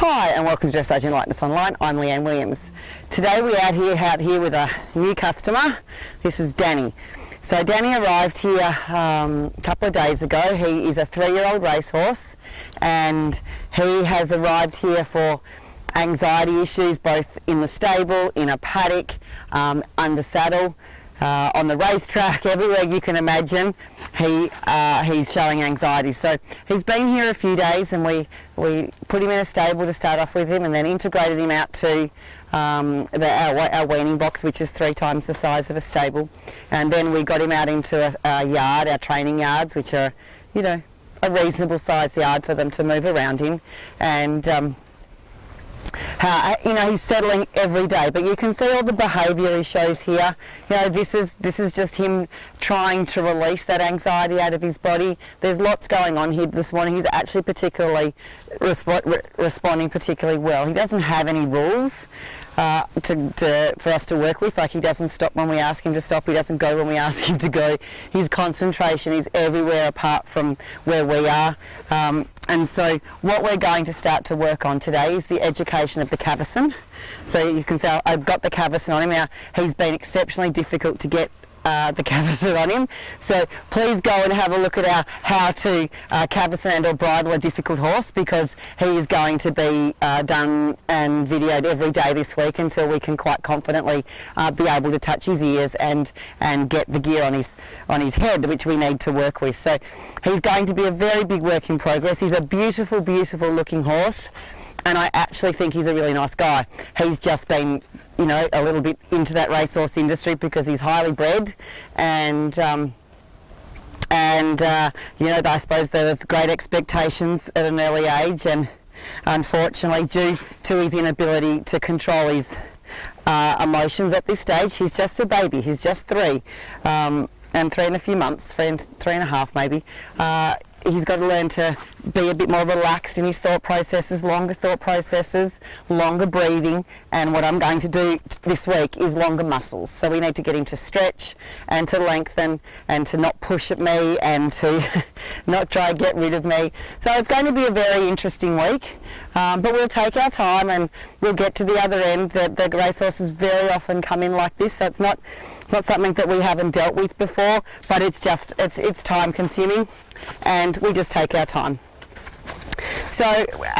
Hi and welcome to Dressage and Lightness Online. I'm Leanne Williams. Today we're out here with a new customer. This is Danny. So Danny arrived here a couple of days ago. He is a 3-year-old racehorse and he has arrived here for anxiety issues both in the stable, in a paddock, under saddle, on the racetrack, everywhere you can imagine. He's showing anxiety. So he's been here a few days and we put him in a stable to start off with him and then integrated him out to our weaning box, which is 3 times the size of a stable. And then we got him out into a yard, our training yards, which are, you know, a reasonable size yard for them to move around in. And he's settling every day, but you can see all the behaviour he shows here. You know, this is just him trying to release that anxiety out of his body. There's lots going on here this morning. He's actually particularly responding particularly well. He doesn't have any rules for us to work with. Like, he doesn't stop when we ask him to stop. He doesn't go when we ask him to go. His concentration is everywhere apart from where we are. And so what we're going to start to work on today is the education of the cavesson. So you can see I've got the cavesson on him now. He's been exceptionally difficult to get the cavesson on him. So please go and have a look at our how to cavesson and or bridle a difficult horse, because he is going to be done and videoed every day this week until we can quite confidently be able to touch his ears and get the gear on his head, which we need to work with. So he's going to be a very big work in progress. He's a beautiful, beautiful looking horse, and I actually think he's a really nice guy. He's just been, you know, a little bit into that racehorse industry because he's highly bred, and you know, I suppose there was great expectations at an early age, and unfortunately, due to his inability to control his emotions at this stage, he's just a baby. He's just 3, and 3 and a few months, 3 and a half maybe. He's got to learn to be a bit more relaxed in his thought processes, longer thought processes, longer breathing, and what I'm going to do this week is longer muscles. So we need to get him to stretch and to lengthen and to not push at me and to not try and get rid of me. So it's going to be a very interesting week, but we'll take our time and we'll get to the other end. The racehorses very often come in like this, so it's not something that we haven't dealt with before, but it's time consuming, and we just take our time. So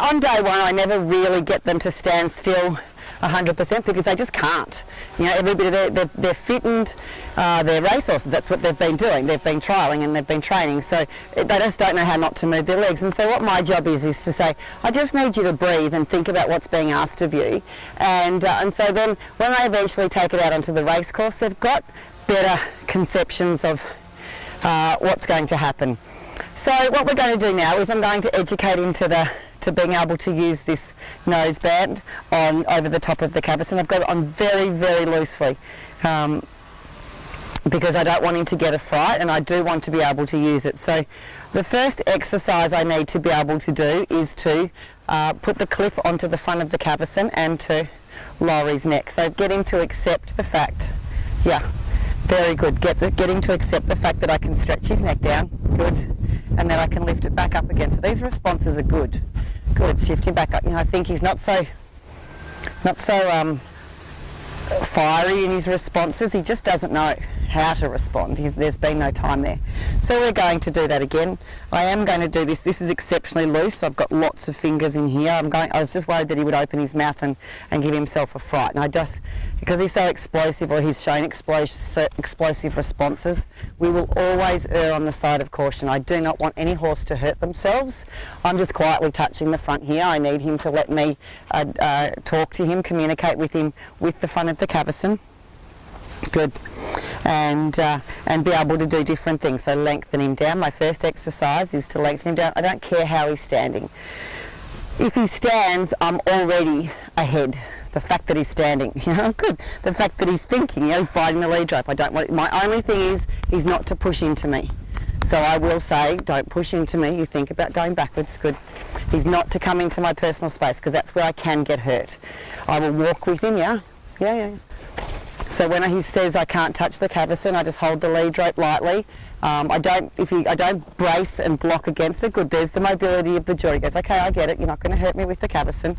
on day one, I never really get them to stand still 100% because they just can't. You know, they're fitted, they're racehorses. That's what they've been doing. They've been trialling and they've been training, so they just don't know how not to move their legs. And so what my job is to say, I just need you to breathe and think about what's being asked of you. And so then when they eventually take it out onto the race course, they've got better conceptions of what's going to happen. So what we're going to do now is I'm going to educate him to being able to use this noseband on over the top of the cavesson. I've got it on very, very loosely because I don't want him to get a fright, and I do want to be able to use it. So the first exercise I need to be able to do is to put the clip onto the front of the cavesson and to lower his neck. So get him to accept the fact, very good. Get him to accept the fact that I can stretch his neck down, good, and then I can lift it back up again. So these responses are good. Good, shift him back up. You know, I think he's not so fiery in his responses. He just doesn't know how to respond. There's been no time there. So we're going to do that again. I am going to do this. This is exceptionally loose. I've got lots of fingers in here. I was just worried that he would open his mouth and give himself a fright. And because he's so explosive, or he's shown explosive responses, we will always err on the side of caution. I do not want any horse to hurt themselves. I'm just quietly touching the front here. I need him to let me talk to him, communicate with him with the front of the cavesson. Good. And be able to do different things. So lengthen him down. My first exercise is to lengthen him down. I don't care how he's standing. If he stands, I'm already ahead. The fact that he's standing, you know, good. The fact that he's thinking, you know, he's biting the lead rope. I don't want. My only thing is he's not to push into me. So I will say, don't push into me. You think about going backwards. Good. He's not to come into my personal space, because that's where I can get hurt. I will walk with him. Yeah. So when he says I can't touch the cavesson, I just hold the lead rope lightly I don't brace and block against it. Good, there's the mobility of the jaw. He goes, okay, I get it, you're not going to hurt me with the cavesson.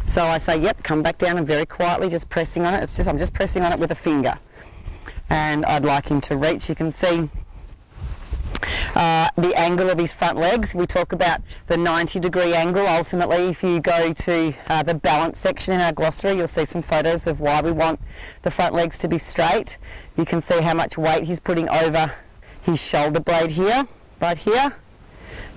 So I say, yep, come back down and very quietly just pressing on it. I'm just pressing on it with a finger. And I'd like him to reach. You can see the angle of his front legs. We talk about the 90-degree angle. Ultimately, if you go to the balance section in our glossary, you'll see some photos of why we want the front legs to be straight. You can see how much weight he's putting over his shoulder blade here, right here.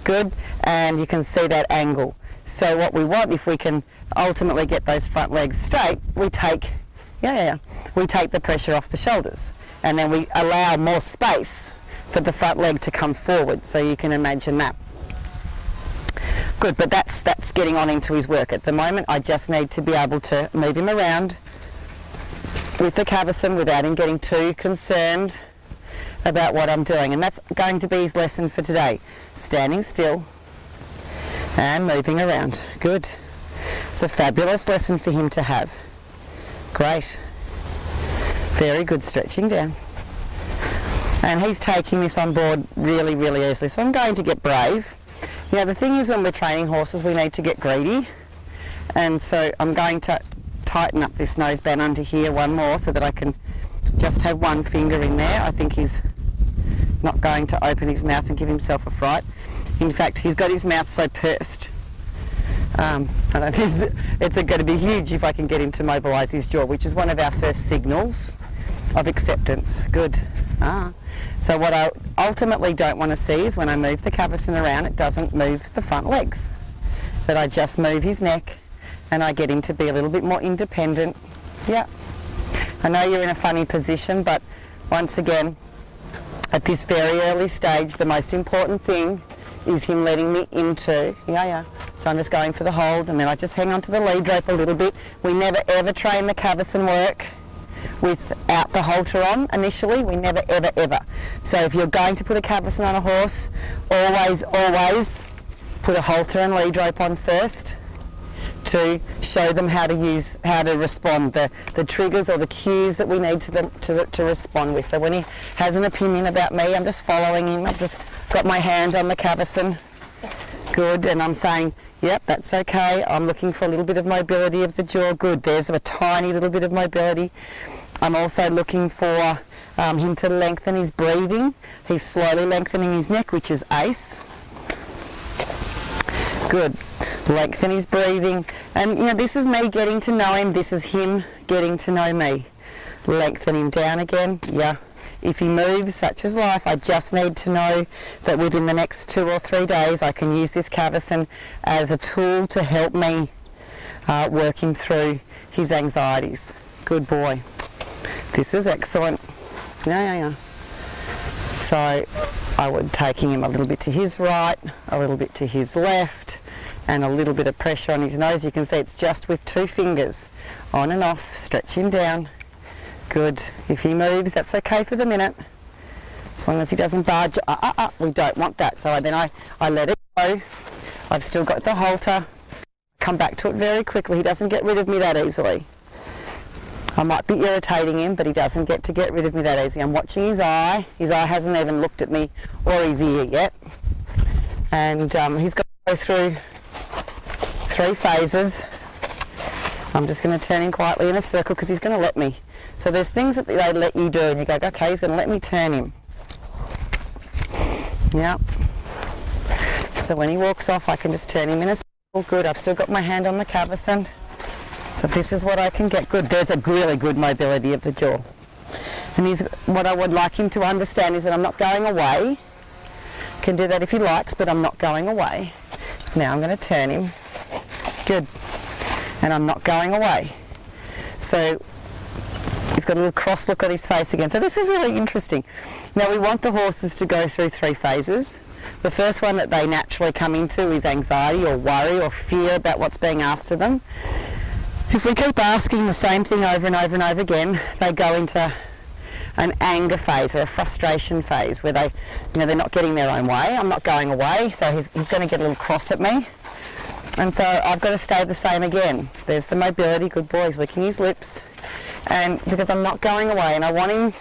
Good, and you can see that angle. So what we want, if we can ultimately get those front legs straight, we take the pressure off the shoulders, and then we allow more space for the front leg to come forward, so you can imagine that. Good, but that's getting on into his work. At the moment, I just need to be able to move him around with the cavesson without him getting too concerned about what I'm doing, and that's going to be his lesson for today. Standing still and moving around. Good. It's a fabulous lesson for him to have. Great. Very good, stretching down. And he's taking this on board really, really easily. So I'm going to get brave. You know, the thing is, when we're training horses, we need to get greedy. And so I'm going to tighten up this noseband under here one more so that I can just have one finger in there. I think he's not going to open his mouth and give himself a fright. In fact, he's got his mouth so pursed. I don't think it's going to be huge if I can get him to mobilise his jaw, which is one of our first signals of acceptance. Good. So what I ultimately don't want to see is when I move the cavesson around, it doesn't move the front legs. That I just move his neck and I get him to be a little bit more independent. Yeah. I know you're in a funny position, but once again, at this very early stage, the most important thing is him letting me into, So I'm just going for the hold, and then I just hang on to the lead rope a little bit. We never ever train the cavesson work without the halter on initially. We never ever ever. So if you're going to put a cavesson on a horse, always put a halter and lead rope on first to show them how to respond, the triggers or the cues that we need to respond with. So when he has an opinion about me, I'm just following him. I've just got my hand on the cavesson. Good, and I'm saying, yep, that's okay. I'm looking for a little bit of mobility of the jaw. Good, there's a tiny little bit of mobility. I'm also looking for him to lengthen his breathing. He's slowly lengthening his neck, which is ace. Good. Lengthen his breathing. And this is me getting to know him. This is him getting to know me. Lengthen him down again. Yeah. If he moves, such as life, I just need to know that within the next 2 or 3 days I can use this cavesson as a tool to help me work him through his anxieties. Good boy. This is excellent. So I would taking him a little bit to his right, a little bit to his left, and a little bit of pressure on his nose. You can see it's just with 2 fingers, on and off. Stretch him down. Good. If he moves, that's okay for the minute, as long as he doesn't barge. We don't want that. So then I let it go. I've still got the halter. Come back to it very quickly. He doesn't get rid of me that easily. I might be irritating him, but he doesn't get rid of me that easy. I'm watching his eye. His eye hasn't even looked at me or his ear yet. And he's got to go through 3 phases. I'm just going to turn him quietly in a circle because he's going to let me. So there's things that they let you do and you go, okay, he's going to let me turn him. Yep. So when he walks off, I can just turn him in a circle. Good. I've still got my hand on the cavesson. So this is what I can get. Good. There's a really good mobility of the jaw. And what I would like him to understand is that I'm not going away. Can do that if he likes, but I'm not going away. Now I'm going to turn him. Good. And I'm not going away. So he's got a little cross look on his face again. So this is really interesting. Now we want the horses to go through 3 phases. The first one that they naturally come into is anxiety or worry or fear about what's being asked of them. If we keep asking the same thing over and over and over again, they go into an anger phase or a frustration phase where they're not getting their own way. I'm not going away, so he's going to get a little cross at me. And so I've got to stay the same again. There's the mobility. Good boy, he's licking his lips. And because I'm not going away, and I want him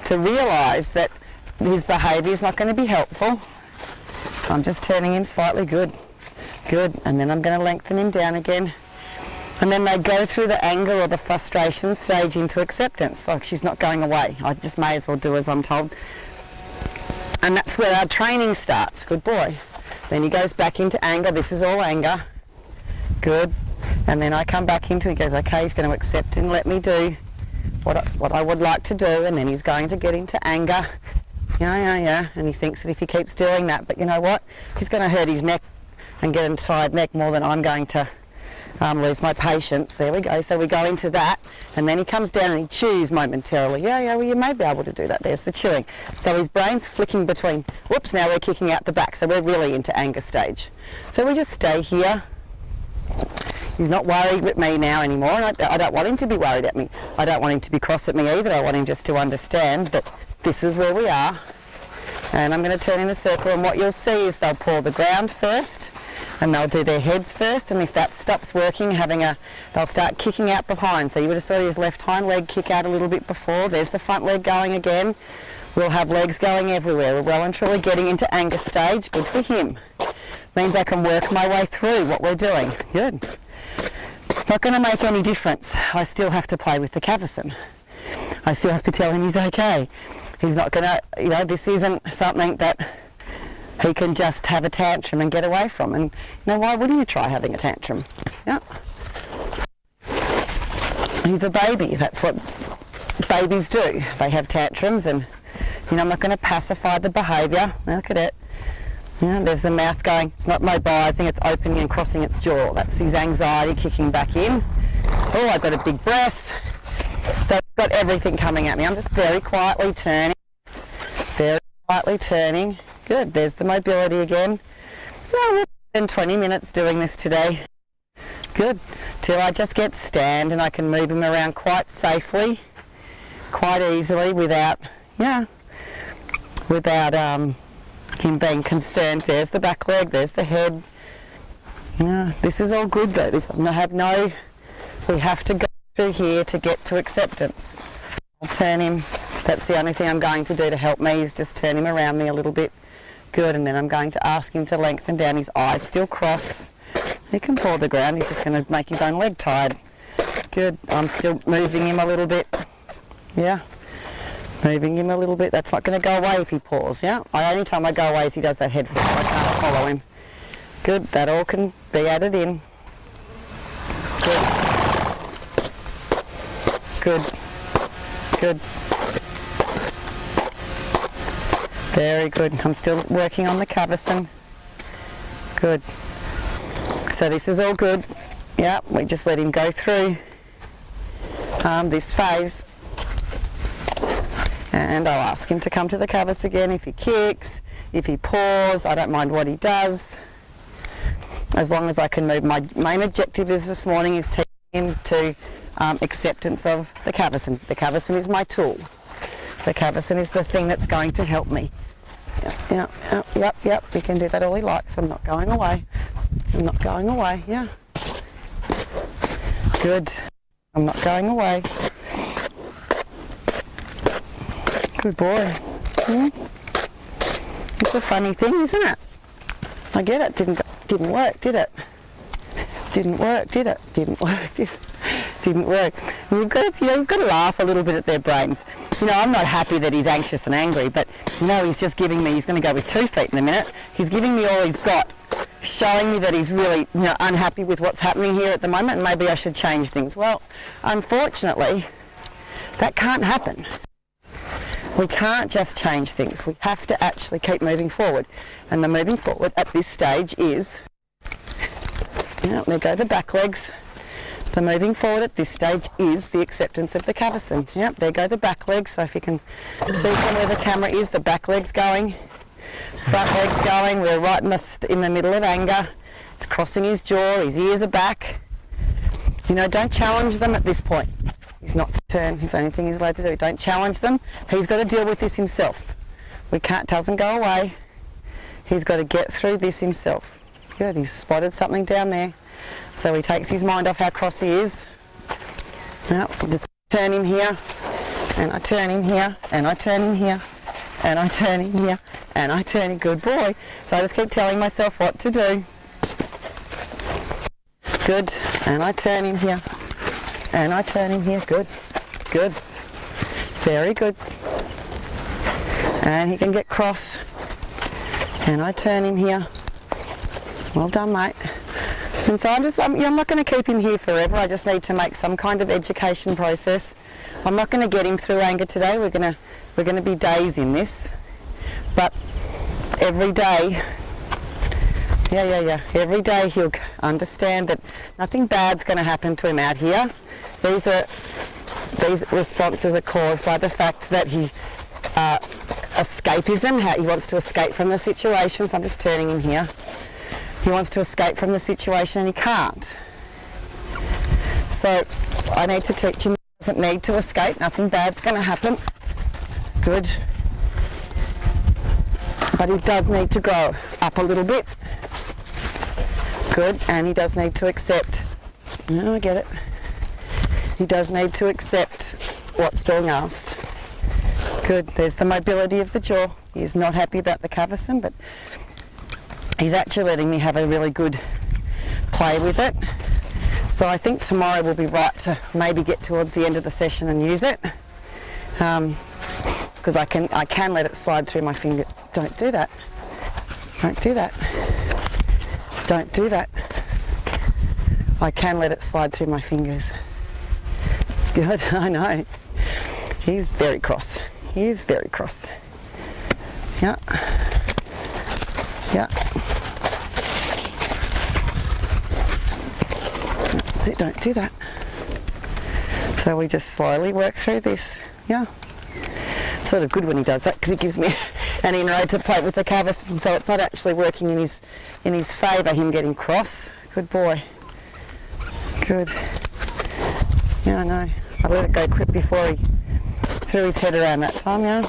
to realise that his behaviour is not going to be helpful. I'm just turning him slightly. Good. And then I'm going to lengthen him down again. And then they go through the anger or the frustration stage into acceptance. Like, she's not going away. I just may as well do as I'm told. And that's where our training starts. Good boy. Then he goes back into anger. This is all anger. Good. And then I come back into, he goes, okay, he's going to accept and let me do what I would like to do. And then he's going to get into anger. Yeah. And he thinks that if he keeps doing that, but you know what? He's going to hurt his neck and get a tired neck more than I'm going to lose my patience. There we go. So we go into that, and then he comes down and he chews momentarily. Well, you may be able to do that. There's the chewing. So his brain's flicking between, whoops, now we're kicking out the back. So we're really into anger stage. So we just stay here. He's not worried with me now anymore, and I don't want him to be worried at me. I don't want him to be cross at me either. I want him just to understand that this is where we are. And I'm going to turn in a circle, and what you'll see is they'll paw the ground first, and they'll do their heads first, and if that stops working, they'll start kicking out behind. So you would have saw his left hind leg kick out a little bit before. There's the front leg going again. We'll have legs going everywhere. We're well and truly getting into anger stage. Good for him. Means I can work my way through what we're doing. Good. Not going to make any difference. I still have to play with the cavesson. I still have to tell him he's okay. He's not going to, this isn't something that he can just have a tantrum and get away from. And, why wouldn't you try having a tantrum? Yeah. He's a baby. That's what babies do. They have tantrums, and, I'm not going to pacify the behaviour. Look at it. There's the mouth going, it's not mobilising, it's opening and crossing its jaw. That's his anxiety kicking back in. Oh, I've got a big breath. So I've got everything coming at me. I'm just very quietly turning. Good, there's the mobility again. We'll spend 20 minutes doing this today. Good, till I just get stand and I can move him around quite safely, quite easily without him being concerned. There's the back leg, there's the head. This is all good though. We have to go through here to get to acceptance. I'll turn him. That's the only thing I'm going to do to help me, is just turn him around me a little bit. Good, and then I'm going to ask him to lengthen down. His eyes still cross. He can paw the ground. He's just going to make his own leg tired. Good. I'm still moving him a little bit. Yeah. Moving him a little bit. That's not going to go away if he paws. Yeah. The only time I go away is he does that head flip. I can't follow him. Good. That all can be added in. Good. Very good. I'm still working on the cavesson. Good. So this is all good. Yeah, we just let him go through this phase. And I'll ask him to come to the cavus again if he kicks, if he paws. I don't mind what he does, as long as I can move. My main objective this morning is taking him to acceptance of the cavesson. The cavesson is my tool. The cavesson is the thing that's going to help me. Yep. He can do that all he likes. I'm not going away. Yeah. Good. I'm not going away. Good boy. It's a funny thing, isn't it? I get it. Didn't work, did it? Didn't work, did it? Didn't work. You've got to laugh a little bit at their brains. I'm not happy that he's anxious and angry, but he's just giving me. He's going to go with 2 feet in a minute. He's giving me all he's got, showing me that he's really unhappy with what's happening here at the moment, and maybe I should change things. Well, unfortunately, that can't happen. We can't just change things. We have to actually keep moving forward. And the moving forward at this stage is, there go the back legs. The moving forward at this stage is the acceptance of the cavesson. Yep, there go the back legs. So if you can see from where the camera is, the back legs going, front legs going. We're right in the middle of anger. It's crossing his jaw, his ears are back. Don't challenge them at this point. He's not to turn. It's the only thing he's allowed to do. Don't challenge them. He's got to deal with this himself. Doesn't go away. He's got to get through this himself. Good, he's spotted something down there. So he takes his mind off how cross he is. Now, just turn him here, and I turn him here, and I turn him here. and I turn him here, and I turn him. Good boy. So I just keep telling myself what to do. Good. And I turn him here, and I turn him here. Good. Good. Very good. And he can get cross. And I turn him here. Well done, mate. And so I'm not going to keep him here forever. I just need to make some kind of education process. I'm not going to get him through anger today. We're going to be days in this. But every day, every day he'll understand that nothing bad's going to happen to him out here. These responses are caused by the fact that escapism, how he wants to escape from the situation. So I'm just turning him here. He wants to escape from the situation and he can't. So I need to teach him he doesn't need to escape. Nothing bad's going to happen. Good. But he does need to grow up a little bit. Good. And he does need to accept. No, I get it. He does need to accept what's being asked. Good. There's the mobility of the jaw. He's not happy about the cavesson, but he's actually letting me have a really good play with it. So I think tomorrow will be right to maybe get towards the end of the session and use it. Because I can let it slide through my finger. Don't do that. Don't do that. Don't do that. I can let it slide through my fingers. Good, I know. He's very cross. He is very cross. Yeah. Yeah. So don't do that. So we just slowly work through this. Yeah. Sort of good when he does that because it gives me an inroad to play with the cavesson, so it's not actually working in his favour, him getting cross. Good boy. Good. Yeah, I know. I let it go quick before he threw his head around that time, yeah.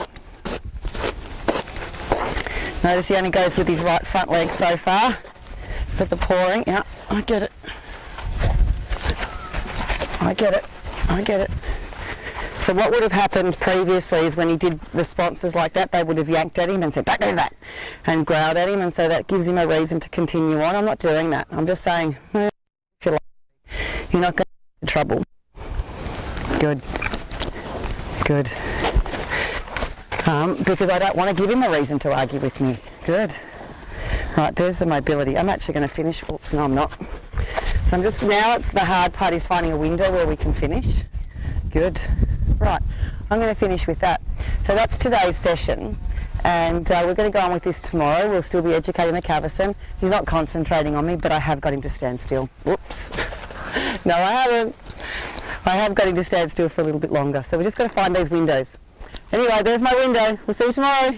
Notice he only goes with his right front leg so far. But the pawing, yeah, I get it. I get it. I get it. So what would have happened previously is when he did responses like that, they would have yanked at him and said, don't do that, and growled at him, and so that gives him a reason to continue on. I'm not doing that. I'm just saying, if you like, you're not going to get in trouble. Good. Good. Because I don't want to give him a reason to argue with me. Good. Right, there's the mobility. I'm actually going to finish. Oops, no, I'm not. So I'm just, now it's the hard part is finding a window where we can finish. Good. Right, I'm going to finish with that. So that's today's session, and we're going to go on with this tomorrow. We'll still be educating the cavesson. He's not concentrating on me, but I have got him to stand still. Whoops. No, I haven't. I have got him to stand still for a little bit longer. So we're just going to find those windows. Anyway, there's my window. We'll see you tomorrow.